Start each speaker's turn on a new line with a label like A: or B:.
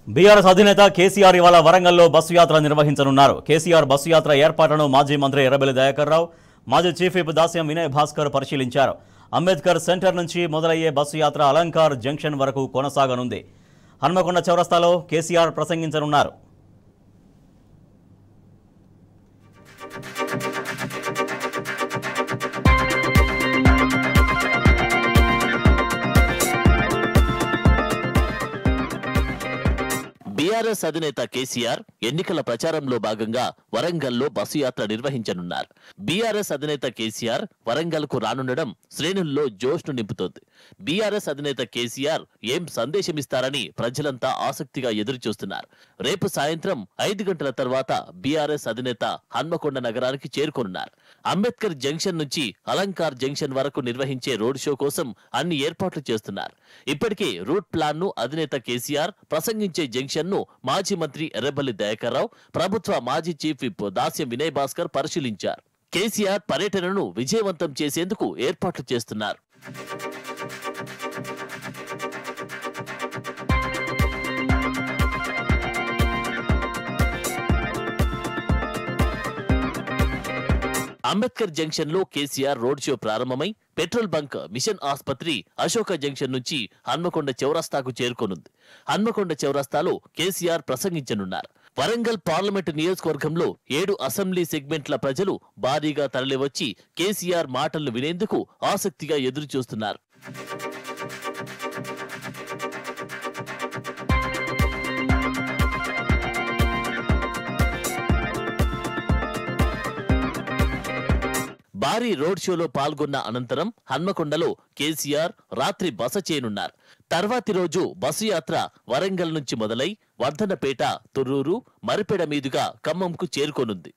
A: BRS అధినేత కేసీఆర్ ఇవాళ వరంగల్లో బస్సు యాత్ర నిర్వహించనున్నారు. కేసీఆర్ బస్సు యాత్ర ఏర్పాట్లను మాజీ మంత్రి ఎర్రబెల్లి దయాకర్ రావు, మాజీ చీఫ్ విప్ దాస్యం వినయ్ భాస్కర్ పరిశీలించారు. అంబేద్కర్ సెంటర్ నుంచి మొదలయ్యే బస్సు యాత్ర అలంకార్ జంక్షన్ వరకు కొనసాగనుంది. హన్మకొండ చౌరస్తాలో కేసీఆర్ ప్రసంగించనున్నారు.
B: బీఆర్ఎస్ అధినేత కేసీఆర్ ఎన్నికల ప్రచారంలో భాగంగా వరంగల్లో బస్సు యాత్ర నిర్వహించనున్నారు. బీఆర్ఎస్ అధినేత కేసీఆర్ వరంగల్ కు రానుండడం శ్రేణుల్లో జోష్ను నింపుతోంది. బీఆర్ఎస్ అధినేత కేసీఆర్ ఏం సందేశమిస్తారని ప్రజలంతా ఆసక్తిగా ఎదురుచూస్తున్నారు. రేపు సాయంత్రం 5 గంటల తర్వాత బీఆర్ఎస్ అధినేత హన్మకొండ నగరానికి చేరుకోనున్నారు. అంబేద్కర్ జంక్షన్ నుంచి అలంకార్ జంక్షన్ వరకు నిర్వహించే రోడ్ షో కోసం అన్ని ఏర్పాట్లు చేస్తున్నారు. ఇప్పటికే రూట్ ప్లాన్ ను అధినేత కేసీఆర్ ప్రసంగించే జంక్షన్ ను మాజీ మంత్రి ఎర్రబెల్లి దయాకర్ రావు, ప్రభుత్వ మాజీ చీఫ్ విప్ దాస్యం వినయ్ భాస్కర్ పరిశీలించారు. కేసీఆర్ పర్యటనను విజయవంతం చేసేందుకు ఏర్పాట్లు చేస్తున్నారు. అంబేద్కర్ జంక్షన్ లో కేసీఆర్ రోడ్ షో ప్రారంభమై పెట్రోల్ బంక్, మిషన్ ఆసుపత్రి, అశోక జంక్షన్ నుంచి హన్మకొండ చౌరస్తాకు చేరుకోనుంది. హన్మకొండ చౌరస్తాలో కేసీఆర్ ప్రసంగించనున్నారు. వరంగల్ పార్లమెంటు నియోజకవర్గంలో 7 అసెంబ్లీ సెగ్మెంట్ల ప్రజలు భారీగా తరలివచ్చి కేసీఆర్ మాటలను వినేందుకు ఆసక్తిగా ఎదురుచూస్తున్నారు. భారీ రోడ్ షోలో పాల్గొన్న అనంతరం హన్మకొండలో కేసీఆర్ రాత్రి బస చేయనున్నారు. తర్వాతి రోజు బస్సు యాత్ర వరంగల్ నుంచి మొదలై వర్ధన్నపేట, తొర్రూరు, మరిపెడ మీదుగా ఖమ్మంకు చేరుకోనుంది.